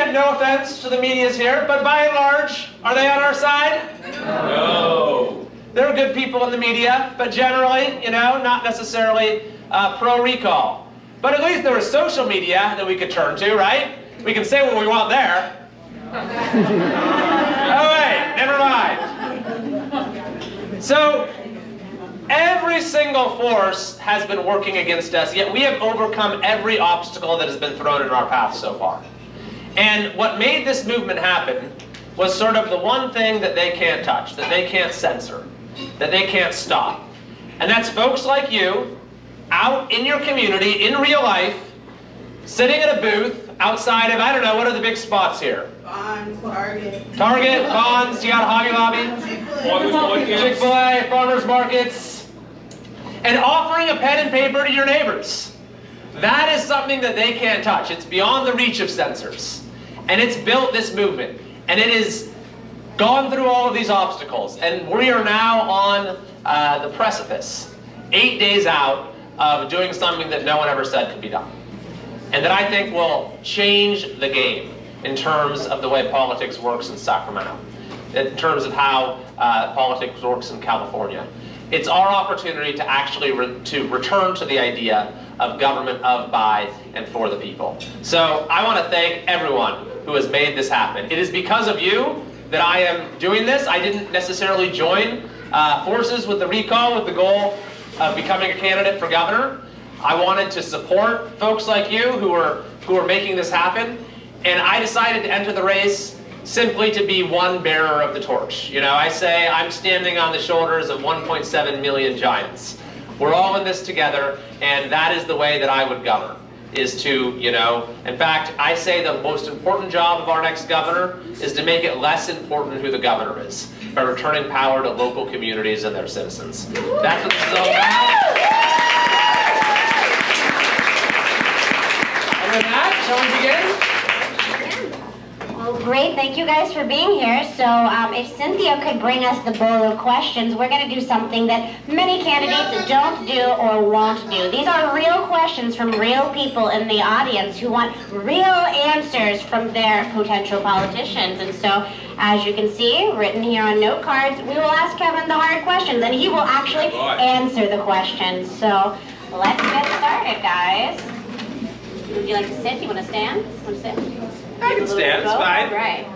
again, no offense to the medias here, but by and large, are they on our side? No. There are good people in the media, but generally, not necessarily pro-recall. But at least there is social media that we could turn to, right? We can say what we want there. Oh wait, never mind. So, every single force has been working against us, yet we have overcome every obstacle that has been thrown in our path so far. And what made this movement happen was sort of the one thing that they can't touch, that they can't censor, that they can't stop. And that's folks like you, out in your community, in real life, sitting at a booth outside of, I don't know, what are the big spots here? Bonds, Target. Target, Bonds, you got Hobby Lobby, Chick-fil-A, farmers markets, and offering a pen and paper to your neighbors. That is something that they can't touch. It's beyond the reach of censors. And it's built this movement. And it has gone through all of these obstacles. And we are now on the precipice, 8 days out of doing something that no one ever said could be done. And that I think will change the game in terms of the way politics works in Sacramento, in terms of how politics works in California. It's our opportunity to actually return to the idea of government of, by, and for the people. So I want to thank everyone who has made this happen. It is because of you that I am doing this. I didn't necessarily join forces with the recall with the goal of becoming a candidate for governor. I wanted to support folks like you who are making this happen, and I decided to enter the race simply to be one bearer of the torch. I say I'm standing on the shoulders of 1.7 million giants. We're all in this together, and that is the way that I would govern, is to, in fact, I say the most important job of our next governor is to make it less important who the governor is, by returning power to local communities and their citizens. That's what this is all about. And with that, shall we begin? Well, great. Thank you guys for being here. So if Cynthia could bring us the bowl of questions, we're going to do something that many candidates don't do or won't do. These are real questions from real people in the audience who want real answers from their potential politicians. And so, as you can see, written here on note cards, we will ask Kevin the hard questions, and he will actually answer the questions. So let's get started, guys. Would you like to sit? Do you want to stand? Want to sit? I can stand, it's fine. All right.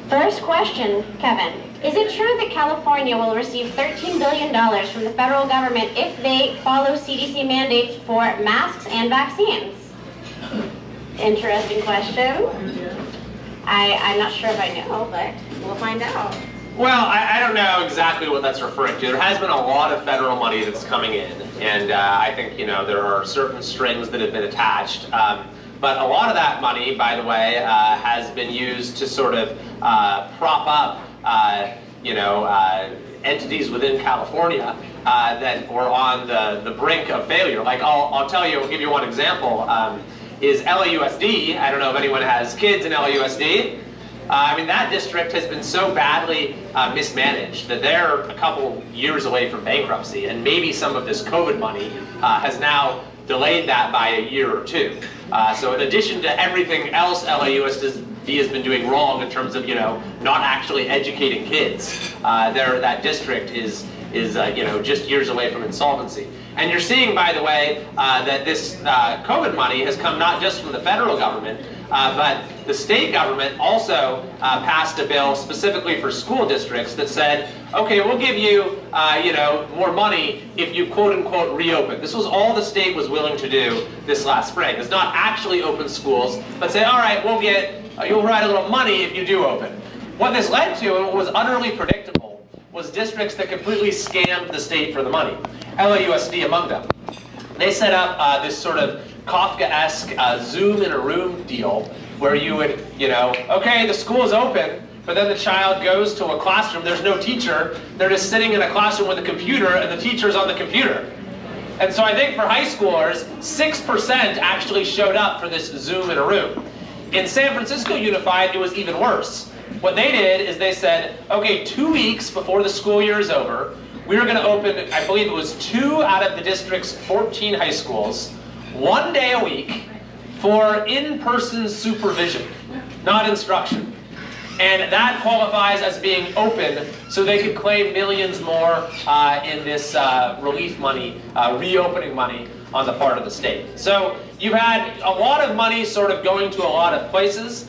First question, Kevin. Is it true that California will receive $13 billion from the federal government if they follow CDC mandates for masks and vaccines? Interesting question. I'm not sure if I know, but we'll find out. Well, I don't know exactly what that's referring to. There has been a lot of federal money that's coming in, and I think, there are certain strings that have been attached. But a lot of that money, by the way, has been used to sort of prop up, entities within California that were on the brink of failure. Like I'll tell you, I'll give you one example. Is LAUSD. I don't know if anyone has kids in LAUSD. That district has been so badly mismanaged that they're a couple years away from bankruptcy, and maybe some of this COVID money has now delayed that by a year or two. So in addition to everything else LAUSD has been doing wrong in terms of, not actually educating kids, that district is just years away from insolvency. And you're seeing, by the way, that this COVID money has come not just from the federal government, but the state government also passed a bill specifically for school districts that said, okay, we'll give you, more money if you quote-unquote reopen. This was all the state was willing to do this last spring. It's not actually open schools, but say, all right, you'll write a little money if you do open. What this led to, and what was utterly predictable, was districts that completely scammed the state for the money. LAUSD among them. They set up this sort of Kafka-esque Zoom in a room deal where you would, okay, the school's open, but then the child goes to a classroom, there's no teacher, they're just sitting in a classroom with a computer and the teacher's on the computer. And so I think for high schoolers, 6% actually showed up for this Zoom in a room. In San Francisco Unified, it was even worse. What they did is they said, okay, 2 weeks before the school year is over, we were going to open, I believe it was 2 out of the district's 14 high schools, 1 day a week, for in-person supervision, not instruction. And that qualifies as being open, so they could claim millions more in this relief money, reopening money on the part of the state. So you've had a lot of money sort of going to a lot of places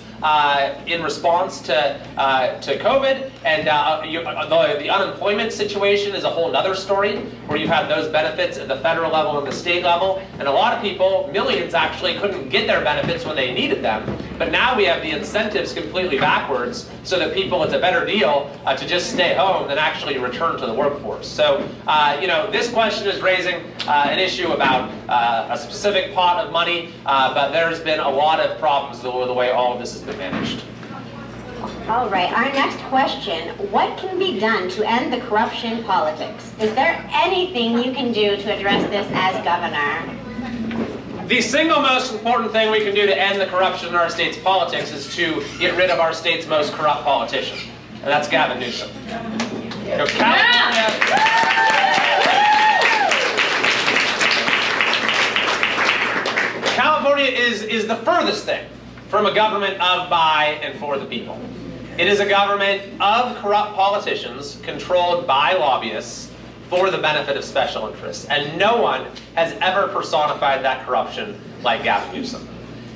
in response to COVID, and the unemployment situation is a whole other story, where you've had those benefits at the federal level and the state level, and a lot of people, millions actually, couldn't get their benefits when they needed them. But now we have the incentives completely backwards, so that people, it's a better deal to just stay home than actually return to the workforce. So, this question is raising an issue about a specific pot of money, but there's been a lot of problems with the way all of this has been managed. All right, our next question, what can be done to end the corruption in politics? Is there anything you can do to address this as governor? The single most important thing we can do to end the corruption in our state's politics is to get rid of our state's most corrupt politician, and that's Gavin Newsom. California is the furthest thing from a government of, by, and for the people. It is a government of corrupt politicians controlled by lobbyists for the benefit of special interests. And no one has ever personified that corruption like Gavin Newsom.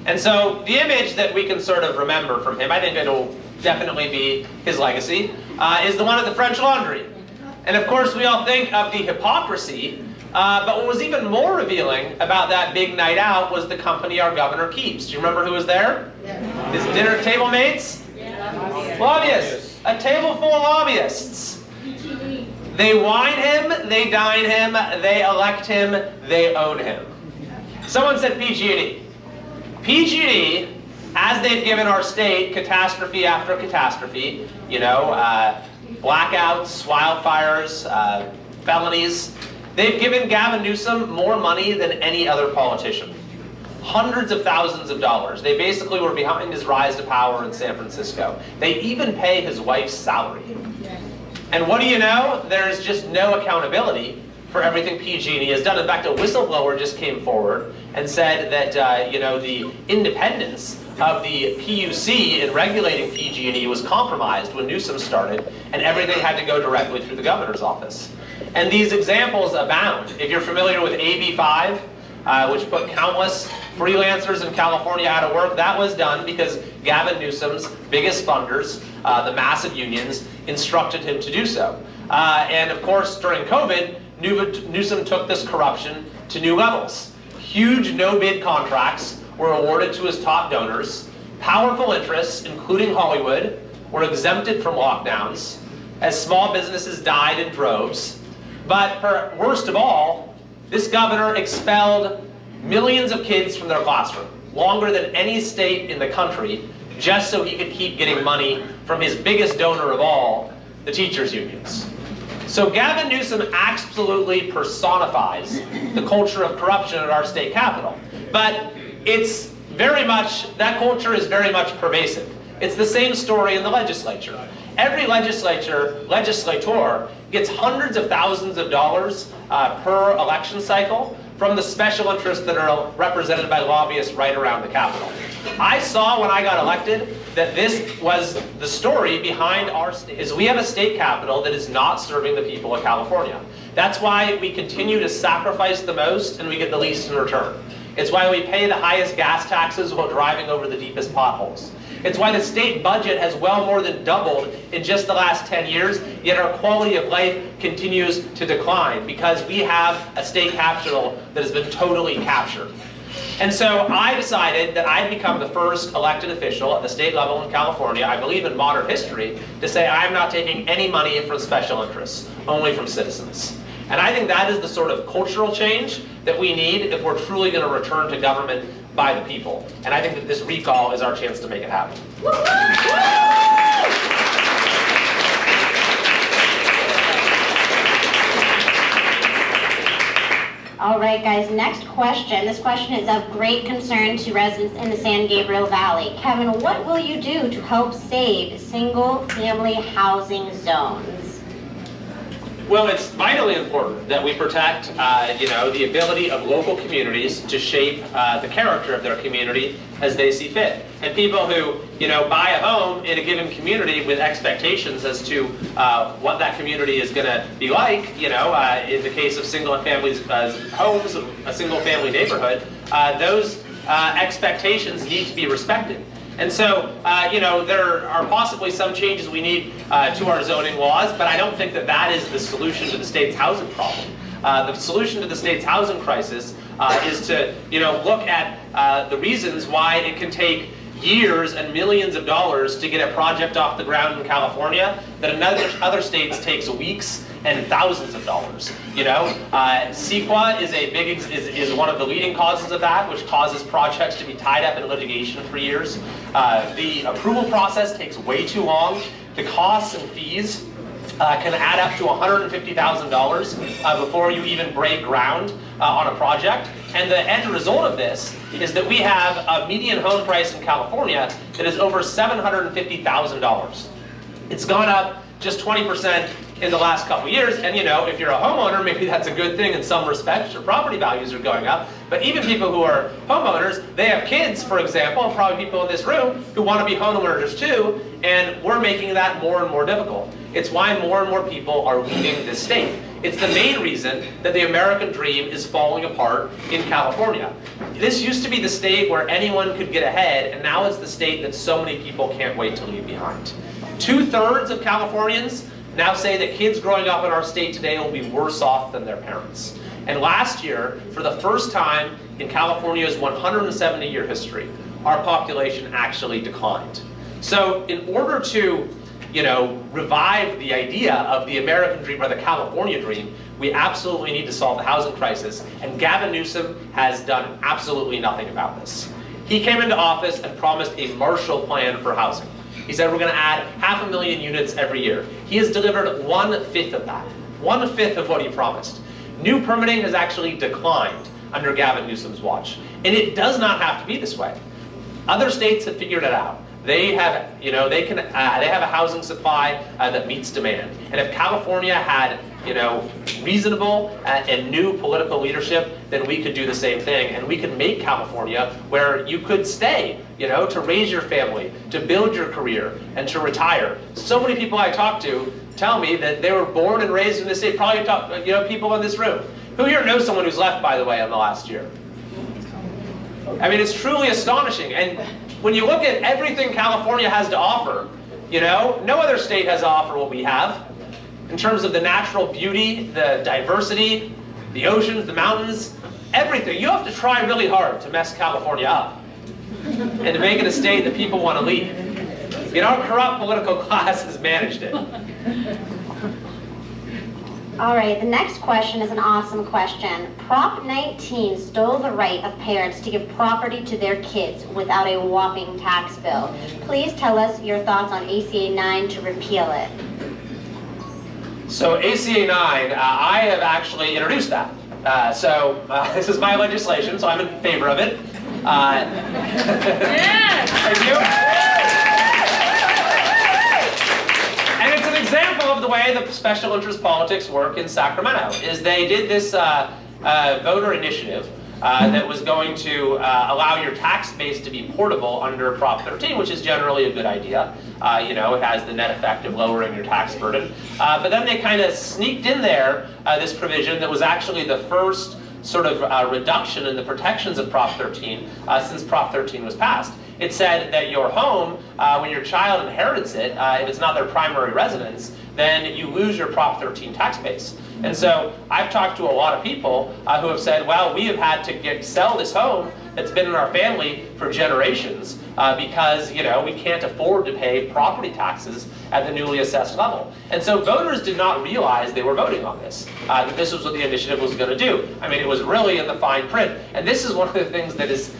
And so the image that we can sort of remember from him, I think it'll definitely be his legacy, is the one of the French Laundry. And of course we all think of the hypocrisy, but what was even more revealing about that big night out was the company our governor keeps. Do you remember who was there? Yeah. His dinner table mates? Yeah. Lobbyists. A table full of lobbyists. They wine him, they dine him, they elect him, they own him. Someone said PG&E. PG&E, as they've given our state catastrophe after catastrophe, blackouts, wildfires, felonies, they've given Gavin Newsom more money than any other politician. Hundreds of thousands of dollars. They basically were behind his rise to power in San Francisco. They even pay his wife's salary. And what do you know? There's just no accountability for everything PG&E has done. In fact, a whistleblower just came forward and said that the independence of the PUC in regulating PG&E was compromised when Newsom started, and everything had to go directly through the governor's office. And these examples abound. If you're familiar with AB 5, which put countless freelancers in California out of work, that was done because Gavin Newsom's biggest funders, the massive unions, instructed him to do so. And of course, during COVID, Newsom took this corruption to new levels. Huge no-bid contracts were awarded to his top donors. Powerful interests, including Hollywood, were exempted from lockdowns, as small businesses died in droves. But worst of all, this governor expelled millions of kids from their classroom, longer than any state in the country, just so he could keep getting money from his biggest donor of all, the teachers' unions. So Gavin Newsom absolutely personifies the culture of corruption at our state capitol. But that culture is very much pervasive. It's the same story in the legislature. Every legislator gets hundreds of thousands of dollars per election cycle from the special interests that are represented by lobbyists right around the Capitol. I saw when I got elected that this was the story behind our state, is we have a state capitol that is not serving the people of California. That's why we continue to sacrifice the most and we get the least in return. It's why we pay the highest gas taxes while driving over the deepest potholes. It's why the state budget has well more than doubled in just the last 10 years, yet our quality of life continues to decline because we have a state capitol that has been totally captured. And so I decided that I'd become the first elected official at the state level in California, I believe in modern history, to say I'm not taking any money from special interests, only from citizens. And I think that is the sort of cultural change that we need if we're truly going to return to government by the people. And I think that this recall is our chance to make it happen. All right, guys, next question. This question is of great concern to residents in the San Gabriel Valley. Kevin, what will you do to help save single-family housing zones? Well, it's vitally important that we protect, the ability of local communities to shape the character of their community as they see fit. And people who, buy a home in a given community with expectations as to what that community is going to be like, in the case of single-family homes, a single-family neighborhood, those expectations need to be respected. And so, there are possibly some changes we need to our zoning laws, but I don't think that that is the solution to the state's housing problem. The solution to the state's housing crisis is to, look at the reasons why it can take years and millions of dollars to get a project off the ground in California that in other states takes weeks and thousands of dollars. CEQA is one of the leading causes of that, which causes projects to be tied up in litigation for years. The approval process takes way too long. The costs and fees can add up to $150,000 before you even break ground on a project. And the end result of this is that we have a median home price in California that is over $750,000. It's gone up just 20% in the last couple of years, and if you're a homeowner, maybe that's a good thing in some respects. Your property values are going up, but even people who are homeowners, they have kids, for example, and probably people in this room who want to be homeowners too, and we're making that more and more difficult. It's why more and more people are leaving this state. It's the main reason that the American dream is falling apart in California. This used to be the state where anyone could get ahead, and now it's the state that so many people can't wait to leave behind. 2/3 of Californians now say that kids growing up in our state today will be worse off than their parents. And last year, for the first time in California's 170-year history, our population actually declined. So in order to, revive the idea of the American dream or the California dream, we absolutely need to solve the housing crisis, and Gavin Newsom has done absolutely nothing about this. He came into office and promised a Marshall Plan for housing. He said we're going to add 500,000 units every year. He has delivered 1/5 of that. 1/5 of what he promised. New permitting has actually declined under Gavin Newsom's watch. And it does not have to be this way. Other states have figured it out. They have, they have a housing supply that meets demand. And if California had, reasonable and new political leadership, then we could do the same thing. And we could make California where you could stay, to raise your family, to build your career, and to retire. So many people I talk to tell me that they were born and raised in this state. Probably people in this room. Who here knows someone who's left, by the way, in the last year? I mean, it's truly astonishing. And when you look at everything California has to offer, no other state has to offer what we have. In terms of the natural beauty, the diversity, the oceans, the mountains, everything. You have to try really hard to mess California up and to make it a state that people want to leave. Our corrupt political class has managed it. All right, the next question is an awesome question. Prop 19 stole the right of parents to give property to their kids without a whopping tax bill. Please tell us your thoughts on ACA 9 to repeal it. So ACA 9, I have actually introduced that. This is my legislation, so I'm in favor of it. Thank you. And it's an example of the way the special interest politics work in Sacramento, is they did this voter initiative that was going to allow your tax base to be portable under Prop 13, which is generally a good idea. It has the net effect of lowering your tax burden. But then they kind of sneaked in there this provision that was actually the first sort of reduction in the protections of Prop 13 since Prop 13 was passed. It said that your home, when your child inherits it, if it's not their primary residence, then you lose your Prop 13 tax base. And so I've talked to a lot of people who have said, well, we have had to sell this home that's been in our family for generations because we can't afford to pay property taxes at the newly assessed level. And so voters did not realize they were voting on this, that this was what the initiative was going to do. I mean, it was really in the fine print. And this is one of the things that is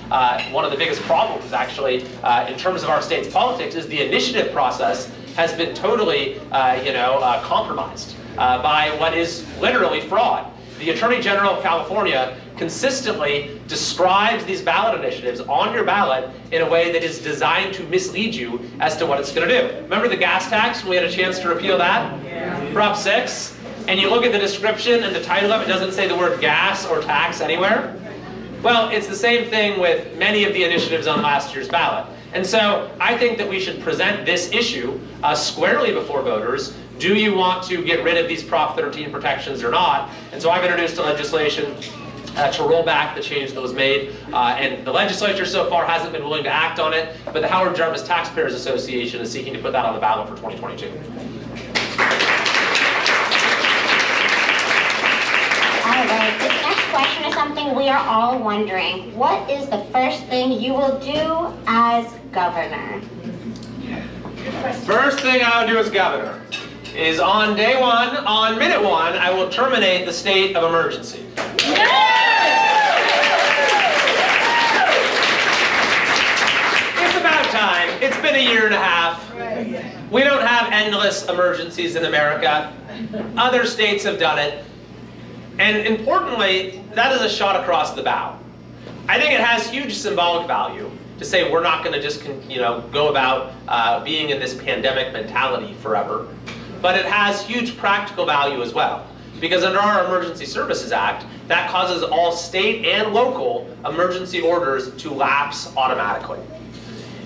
one of the biggest problems, actually, in terms of our state's politics, is the initiative process has been totally, compromised by what is literally fraud. The Attorney General of California consistently describes these ballot initiatives on your ballot in a way that is designed to mislead you as to what it's going to do. Remember the gas tax when we had a chance to repeal that? Yeah. Prop 6? and you look at the description and the title of it doesn't say the word gas or tax anywhere, well, it's the same thing with many of the initiatives on last year's ballot. And so I think that we should present this issue squarely before voters. Do you want to get rid of these Prop 13 protections or not? And so I've introduced a legislation to roll back the change that was made. And the legislature so far hasn't been willing to act on it, but the Howard Jarvis Taxpayers Association is seeking to put that on the ballot for 2022. All right, this next question is something we are all wondering. What is the first thing you will do as governor? First thing I will do as governor is on day one, on minute one, I will terminate the state of emergency. It's about time. It's been a year and a half. We don't have endless emergencies in America. Other states have done it. And importantly, that is a shot across the bow. I think it has huge symbolic value to say we're not going to just go about being in this pandemic mentality forever. But it has huge practical value as well. Because under our Emergency Services Act, that causes all state and local emergency orders to lapse automatically.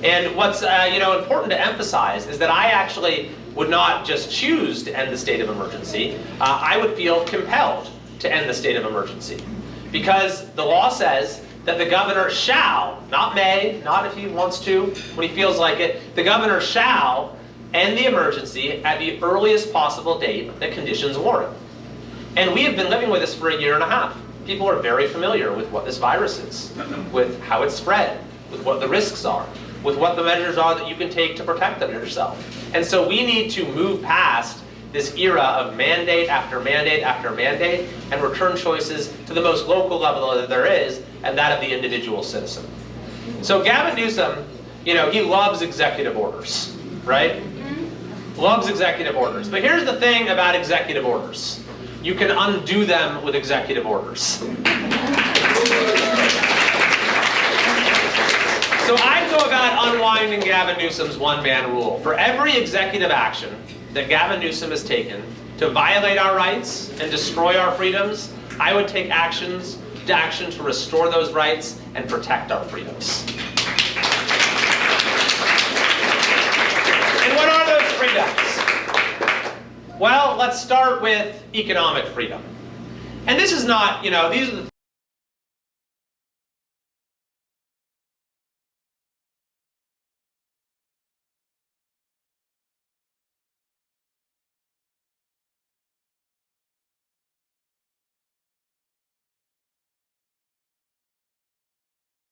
And what's important to emphasize is that I actually would not just choose to end the state of emergency. I would feel compelled to end the state of emergency. Because the law says that the governor shall, not may, not if he wants to, when he feels like it, the governor shall end the emergency at the earliest possible date that conditions warrant. And we have been living with this for a year and a half. People are very familiar with what this virus is, with how it's spread, with what the risks are, with what the measures are that you can take to protect yourself. And so we need to move past this era of mandate after mandate after mandate and return choices to the most local level that there is, and that of the individual citizen. So Gavin Newsom, he loves executive orders, right? Loves executive orders. But here's the thing about executive orders. You can undo them with executive orders. So I'd go about unwinding Gavin Newsom's one-man rule. For every executive action that Gavin Newsom has taken to violate our rights and destroy our freedoms, I would take action to restore those rights and protect our freedoms. And what are those freedoms? Well, let's start with economic freedom. And this is not, these are the